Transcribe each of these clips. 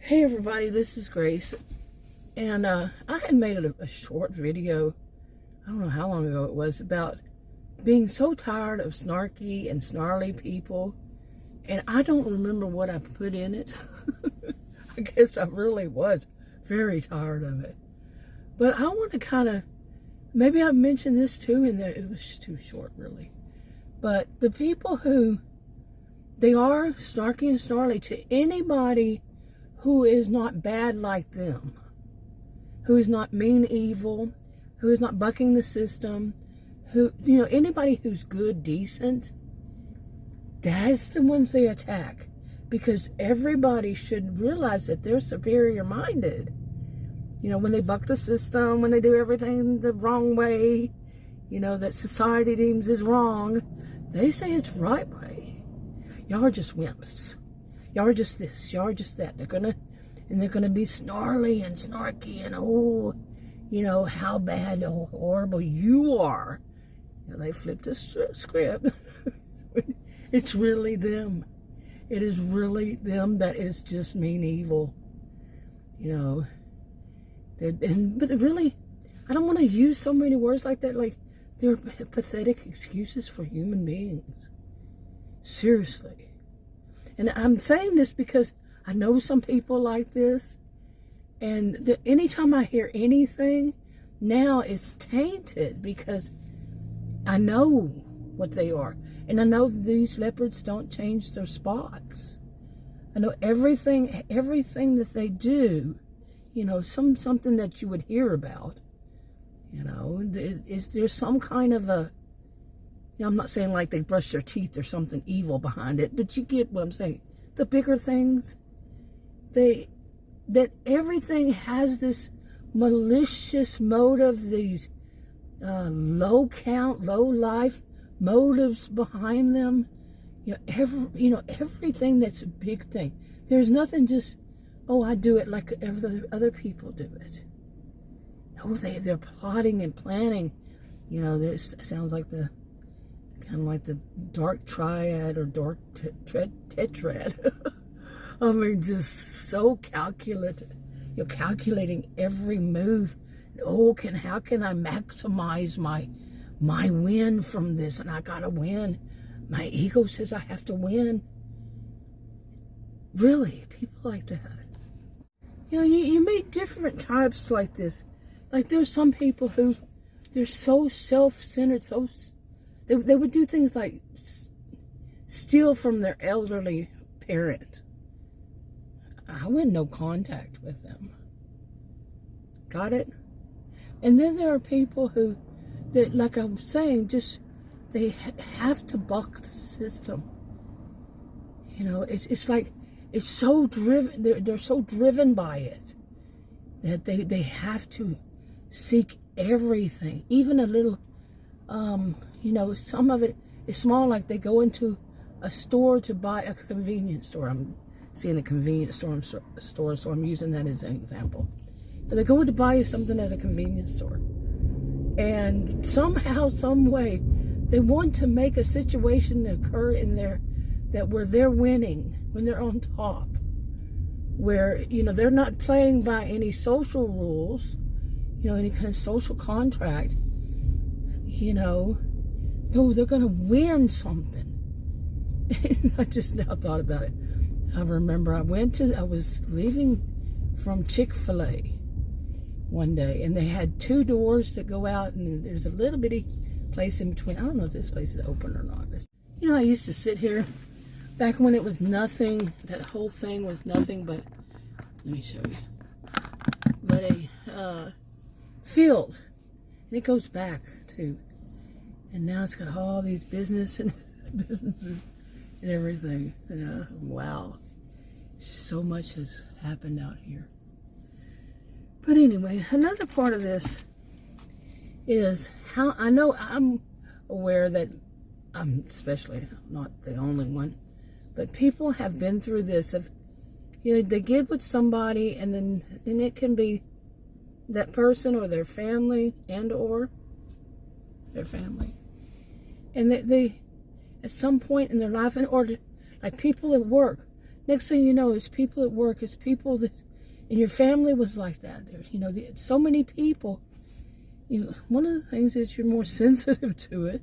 Hey everybody, this is Grace, and I had made a short video, I don't know how long ago it was, about being so tired of snarky and snarly people, and I don't remember what I put in it. I guess I really was very tired of it. But I want to kind of, maybe I mentioned this too in there, it was too short really, but the people who, they are snarky and snarly to anybody who is not bad like them, who is not mean evil, who is not bucking the system, who, anybody who's good, decent, that's the ones they attack. Because everybody should realize that they're superior minded. When they buck the system, when they do everything the wrong way, that society deems is wrong, they say it's right way. Y'all are just wimps. Y'all are just this, y'all are just that. They're gonna be snarly and snarky and how bad or horrible you are. They flip the script. It's really them. It is really them that is just mean evil. But really, I don't want to use so many words like that. Like, they're pathetic excuses for human beings. Seriously. And I'm saying this because I know some people like this. And anytime I hear anything, now it's tainted because I know what they are. And I know these leopards don't change their spots. I know everything that they do, something that you would hear about. Is there some kind of a, I'm not saying like they brush their teeth or something evil behind it, but you get what I'm saying. The bigger things, that everything has this malicious motive, these low count, low life motives behind them. Everything that's a big thing. There's nothing just, oh, I do it like other people do it. No, they're plotting and planning. This sounds like kind of like the dark triad or dark tetrad. I mean, just so calculated. You're calculating every move. Oh, how can I maximize my win from this? And I gotta win. My ego says I have to win. Really, people like that. You meet different types like this. Like, there's some people who, they're so self-centered, they would do things like steal from their elderly parent. I want no contact with them. Got it? And then there are people who, that, like I'm saying, just, they have to buck the system. It's like, it's so driven, they're so driven by it that they have to seek everything, even a little, some of it is small, like they go into a store to buy a convenience store. I'm seeing a convenience store, so I'm using that as an example. But they go to buy something at a convenience store. And somehow, some way, they want to make a situation occur in there where they're winning, when they're on top. Where, they're not playing by any social rules, any kind of social contract. No, they're going to win something. I just now thought about it. I remember I was leaving from Chick-fil-A one day, and they had two doors that go out, and there's a little bitty place in between. I don't know if this place is open or not. I used to sit here back when it was nothing. That whole thing was nothing but, let me show you, but a field. And it goes back too. And now it's got all these businesses and everything. Wow. So much has happened out here. But anyway, another part of this is how, I know I'm aware that I'm especially not the only one, but people have been through this of, they get with somebody, and then it can be that person or their family or their family. And they at some point in their life, or like people at work, Next thing you know, it's people at work, it's people that, and your family was like that. You know, so many people. You know, one of the things is you're more sensitive to it,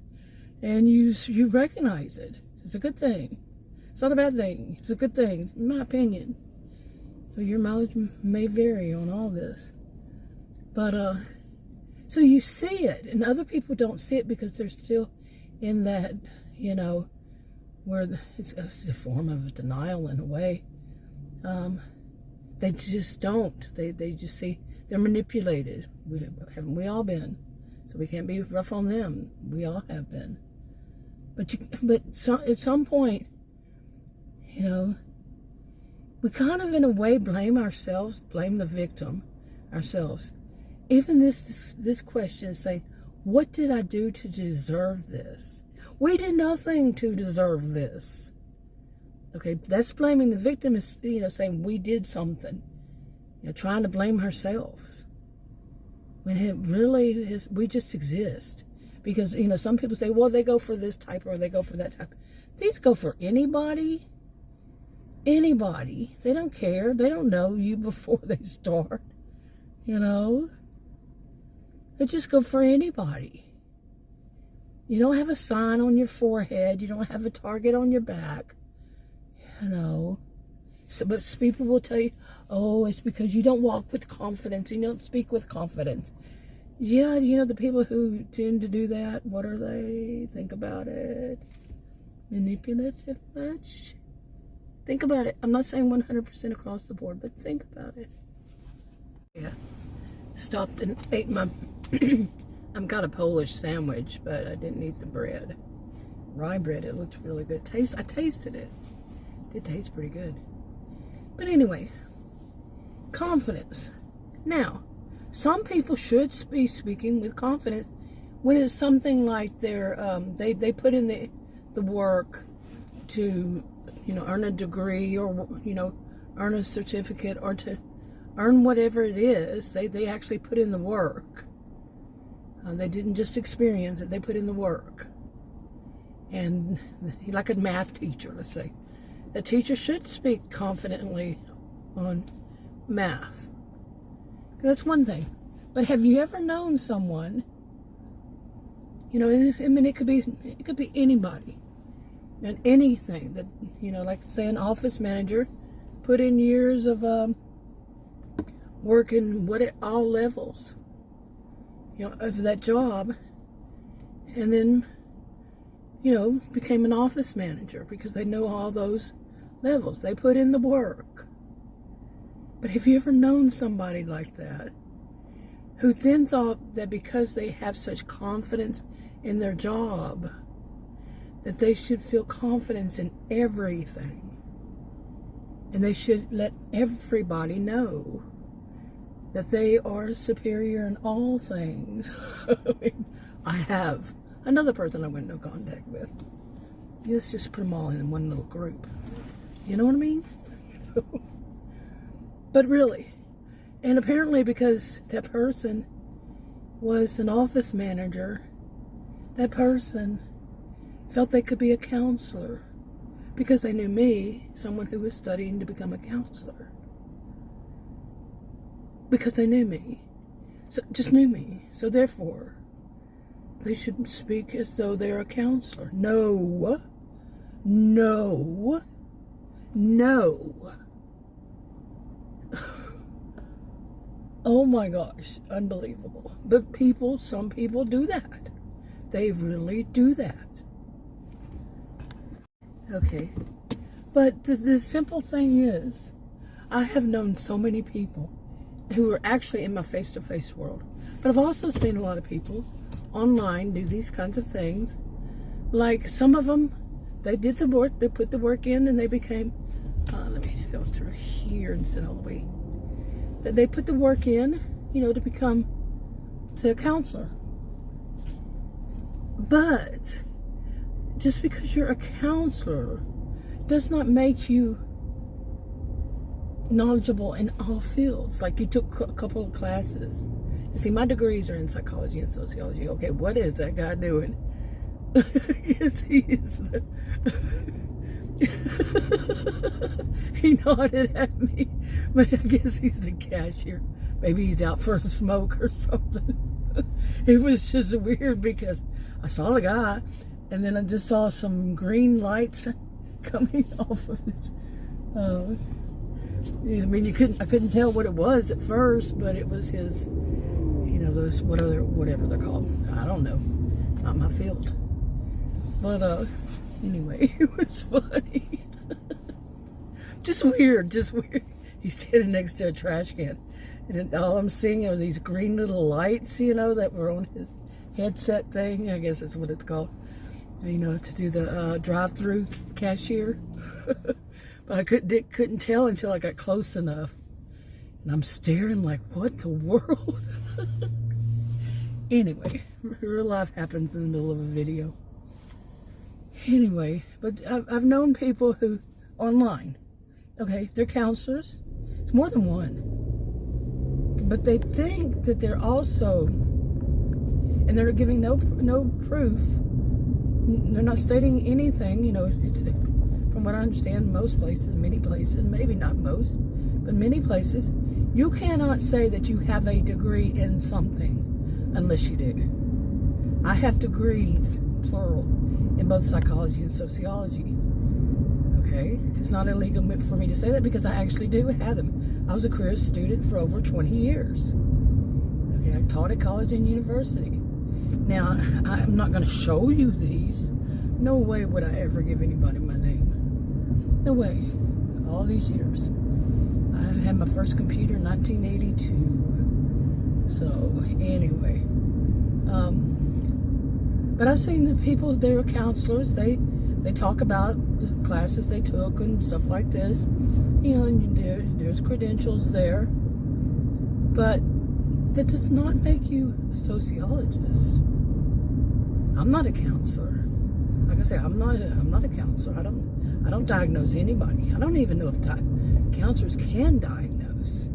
and you recognize it. It's a good thing. It's not a bad thing. It's a good thing, in my opinion. Your mileage may vary on all this. But, so you see it, and other people don't see it because they're still in that, you know, where it's a form of denial in a way. They just don't. They just see, they're manipulated. Haven't we all been? So we can't be rough on them. We all have been. But at some point, you know, we kind of in a way blame ourselves, blame the victim ourselves. Even this question is saying, what did I do to deserve this? We did nothing to deserve this. Okay, that's blaming the victim, is, you know, saying we did something. You know, trying to blame ourselves. When it really is, we just exist. Because, you know, some people say, well, they go for this type or they go for that type. These go for anybody. Anybody. They don't care. They don't know you before they start. You know? They just go for anybody. You don't have a sign on your forehead. You don't have a target on your back. You know? So, but people will tell you, oh, it's because you don't walk with confidence and you don't speak with confidence. Yeah, you know, the people who tend to do that, what are they? Think about it. Manipulative much? Think about it. I'm not saying 100% across the board, but think about it. Yeah. Stopped and ate my... I've got a Polish sandwich, but I didn't eat the bread. Rye bread, it looked really good. I tasted it. It did taste pretty good. But anyway, confidence. Now, some people should be speaking with confidence when it's something like they put in the work to, you know, earn a degree or, you know, earn a certificate or to earn whatever it is. They actually put in the work. They didn't just experience it, they put in the work. And like a math teacher, let's say. A teacher should speak confidently on math. That's one thing. But have you ever known someone, you know, I mean, it could be anybody and anything that, you know, like say an office manager put in years of work in all levels, you know, of that job, and then, you know, became an office manager because they know all those levels. They put in the work. But have you ever known somebody like that who then thought that because they have such confidence in their job that they should feel confidence in everything and they should let everybody know that they are superior in all things? I mean, I have another person I went into contact with. Let's just put them all in one little group. You know what I mean? So, but really, and apparently because that person was an office manager, that person felt they could be a counselor because they knew me, someone who was studying to become a counselor. Because they knew me. So just knew me. So therefore, they should speak as though they're a counselor. No. No. No. Oh my gosh, unbelievable. But some people do that. They really do that. Okay. But the simple thing is, I have known so many people who are actually in my face-to-face world. But I've also seen a lot of people online do these kinds of things. Like some of them, they did the work, they put the work in and they became, let me go through here instead of all the way. They put the work in, you know, to become a counselor. But just because you're a counselor does not make you knowledgeable in all fields. Like you took a couple of classes. You see, my degrees are in psychology and sociology. Okay, what is that guy doing? Yes, he is. He nodded at me, but I guess he's the cashier. Maybe he's out for a smoke or something. It was just weird because I saw the guy, and then I just saw some green lights coming off of his. I mean, I couldn't tell what it was at first, but it was his. You know, those whatever they're called. I don't know. Not my field. But anyway, it was funny. Just weird. He's standing next to a trash can. And all I'm seeing are these green little lights, you know, that were on his headset thing. I guess that's what it's called. You know, to do the drive-through cashier. But I couldn't tell until I got close enough. And I'm staring like, what the world? Anyway, real life happens in the middle of a video. Anyway, but I've known people who, online, okay, they're counselors. It's more than one. But they think that they're also, and they're giving no proof. They're not stating anything. You know, it's, from what I understand, most places, many places, maybe not most, but many places, you cannot say that you have a degree in something unless you do. I have degrees, plural, in both psychology and sociology. Okay? It's not illegal for me to say that because I actually do have them. I was a career student for over 20 years. Okay, I taught at college and university. Now, I'm not going to show you these. No way would I ever give anybody my name. No way. All these years. I had my first computer in 1982. So, anyway. But I've seen the people, they were counselors. They talk about the classes they took and stuff like this. You know, and there's credentials there. But that does not make you a sociologist. I'm not a counselor. Like I say, I'm not a counselor. I don't diagnose anybody. I don't even know if counselors can diagnose.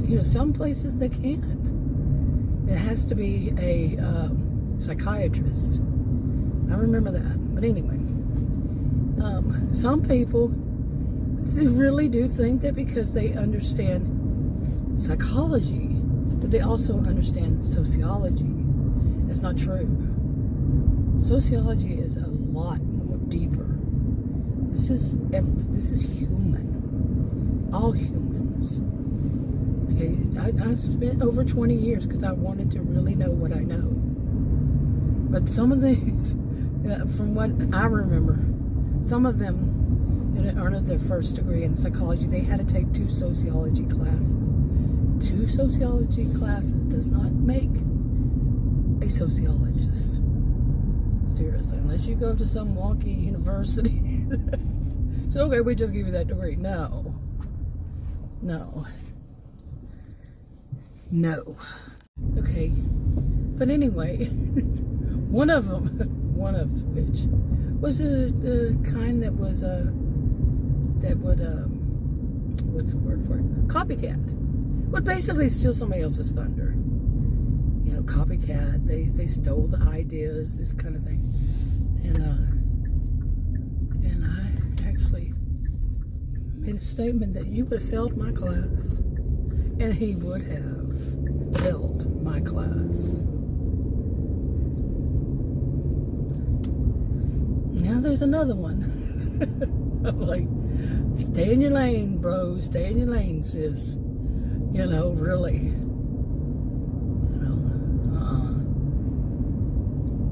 You know, some places they can't. It has to be a psychiatrist. I remember that. But anyway, some people really do think that because they understand psychology, that they also understand sociology. That's not true. Sociology is a lot more deeper. This is human. All humans. Okay, I spent over 20 years because I wanted to really know what I know. But some of these, from what I remember, some of them that earned their first degree in psychology, they had to take 2 sociology classes. 2 sociology classes does not make a sociologist. Seriously, unless you go to some wonky university. So, okay, we just give you that degree. No. Okay. But anyway, one of which was the kind that was what's the word for it? Copycat. Would basically steal somebody else's thunder. You know, copycat. They stole the ideas, this kind of thing. And I actually made a statement that you would have failed my class, and he would have failed my class. Now there's another one. I'm like, stay in your lane, bro. Stay in your lane, sis. You know, really. You know,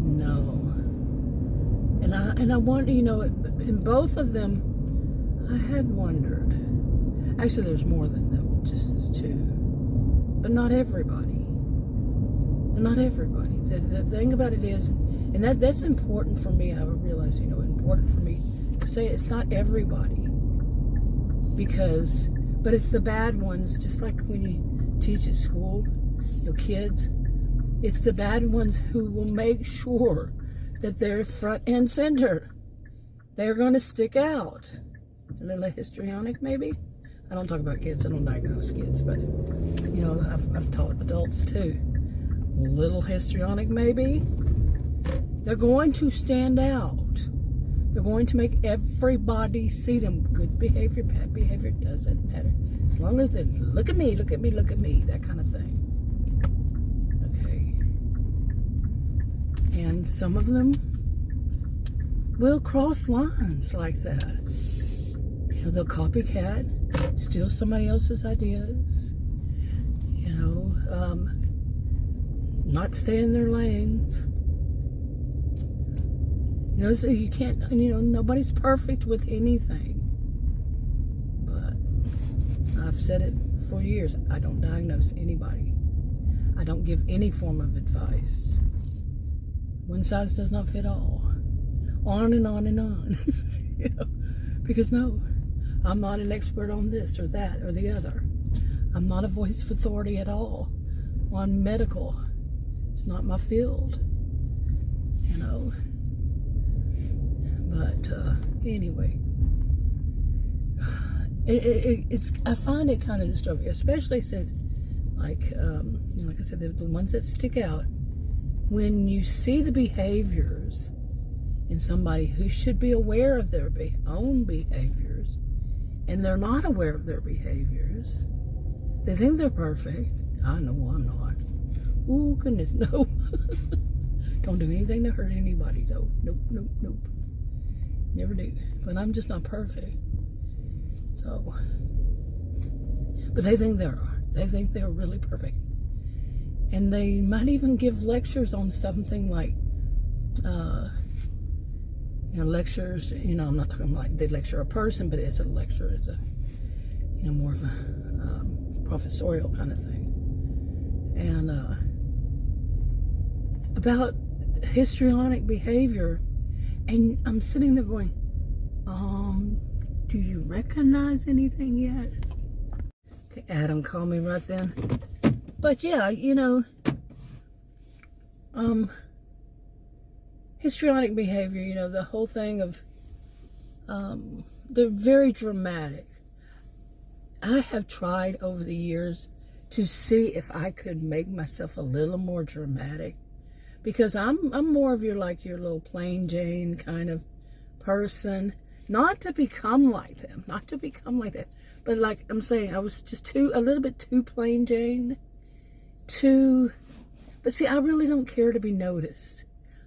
no. And I wonder, you know, in both of them, I had wondered. Actually, there's more than just 2. But not everybody. Not everybody. The thing about it is, and that's important for me, I realize, you know, important for me to say it's not everybody. But it's the bad ones, just like when you teach at school, your kids, it's the bad ones who will make sure that they're front and center. They're going to stick out. A little histrionic, maybe? I don't talk about kids, I don't diagnose kids, but, you know, I've taught adults too. A little histrionic, maybe? They're going to stand out. They're going to make everybody see them. Good behavior, bad behavior, doesn't matter. As long as they look at me, look at me, look at me, that kind of thing. Okay. And some of them will cross lines like that. You know, they'll copycat, steal somebody else's ideas, you know, not stay in their lanes. You know, so you can't, you know, nobody's perfect with anything. But I've said it for years. I don't diagnose anybody. I don't give any form of advice. One size does not fit all. On and on and on. You know, because no, I'm not an expert on this or that or the other. I'm not a voice of authority at all on medical. It's not my field. You know. But anyway, it's I find it kind of disturbing, especially since, like, you know, like I said, the ones that stick out, when you see the behaviors in somebody who should be aware of their own behaviors, and they're not aware of their behaviors. They think they're perfect. I know I'm not. Oh goodness, no. Don't do anything to hurt anybody, though. Nope, nope, nope. Never do. But I'm just not perfect. So, but they think they are. They think they're really perfect. And they might even give lectures on something like, you know, lectures, you know, I'm not talking like they lecture a person, but it's a lecture. It's a, you know, more of a professorial kind of thing. And about histrionic behavior. And I'm sitting there going, do you recognize anything yet? Okay, Adam called me right then. But yeah, you know, histrionic behavior, you know, the whole thing of, they're very dramatic. I have tried over the years to see if I could make myself a little more dramatic. Because I'm more of your little plain Jane kind of person. Not to become like them. Not to become like that. But like I'm saying, I was just a little bit too plain Jane. But see, I really don't care to be noticed.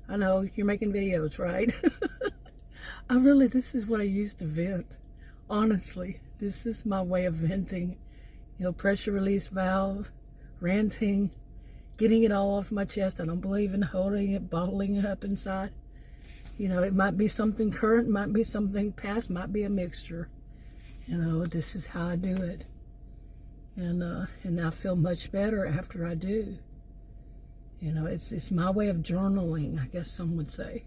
I know, you're making videos, right? This is what I use to vent. Honestly, this is my way of venting. You know, pressure release valve, ranting, getting it all off my chest. I don't believe in holding it, bottling it up inside. You know, it might be something current, might be something past, might be a mixture. You know, this is how I do it. And I feel much better after I do. You know, it's my way of journaling, I guess some would say.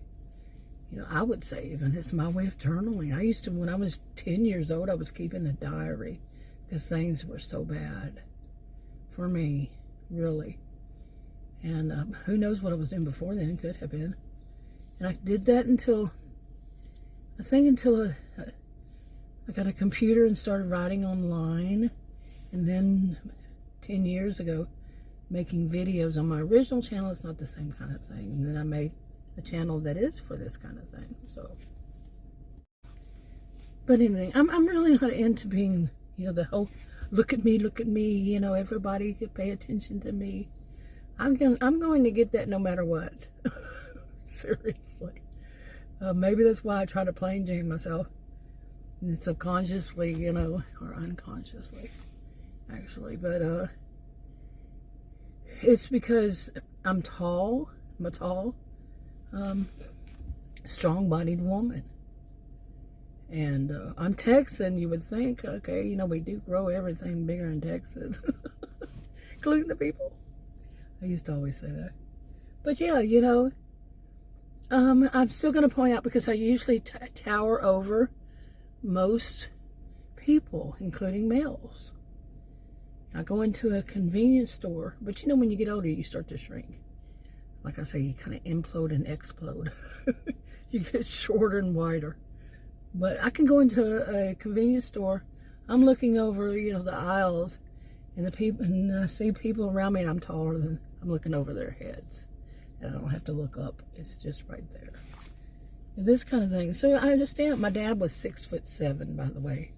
You know, I would say even it's my way of journaling. I used to, when I was 10 years old, I was keeping a diary because things were so bad for me, really. And who knows what I was doing before then, could have been. And I did that until I got a computer and started writing online. And then 10 years ago, making videos on my original channel. It's not the same kind of thing. And then I made a channel that is for this kind of thing. So, but anything, I'm really not into being, you know, the whole look at me, you know, everybody could pay attention to me. I'm going to get that no matter what. Seriously. Maybe that's why I try to plain Jane myself. And subconsciously, you know, or unconsciously, actually. But it's because I'm tall. I'm a tall, strong-bodied woman. And I'm Texan, you would think, okay, you know, we do grow everything bigger in Texas. Including the people. I used to always say that. But yeah, you know, I'm still going to point out, because I usually tower over most people, including males. I go into a convenience store, but you know, when you get older, you start to shrink. Like I say, you kind of implode and explode. You get shorter and wider. But I can go into a convenience store. I'm looking over, you know, the aisles, and the people, and I see people around me, and I'm taller than, I'm looking over their heads. And I don't have to look up. It's just right there. This kind of thing. So I understand. My dad was 6'7", by the way.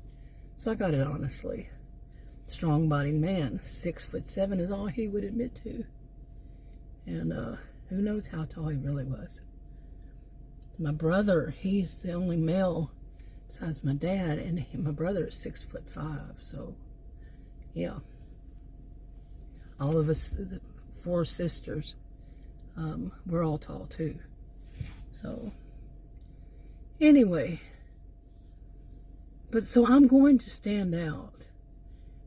So I got it honestly. Strong-bodied man. 6'7" is all he would admit to. And who knows how tall he really was. My brother, he's the only male besides my dad, and my brother is 6'5". So, yeah. All of us, the 4 sisters, we're all tall too. So, anyway. But so I'm going to stand out.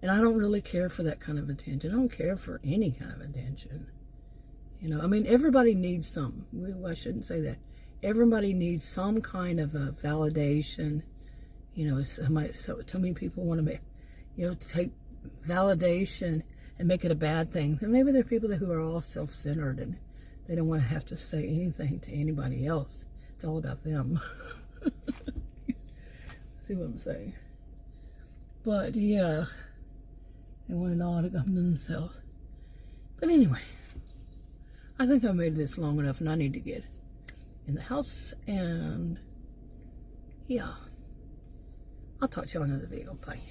And I don't really care for that kind of attention. I don't care for any kind of attention. You know, I mean, everybody needs some. I shouldn't say that. Everybody needs some kind of a validation. You know, so many people want to make, you know, take validation and make it a bad thing. And maybe there are people who are all self-centered and they don't want to have to say anything to anybody else. It's all about them. See what I'm saying? But yeah, they want it all to come to themselves. But anyway, I think I've made this long enough and I need to get in the house, and yeah, I'll talk to you on another video. Bye.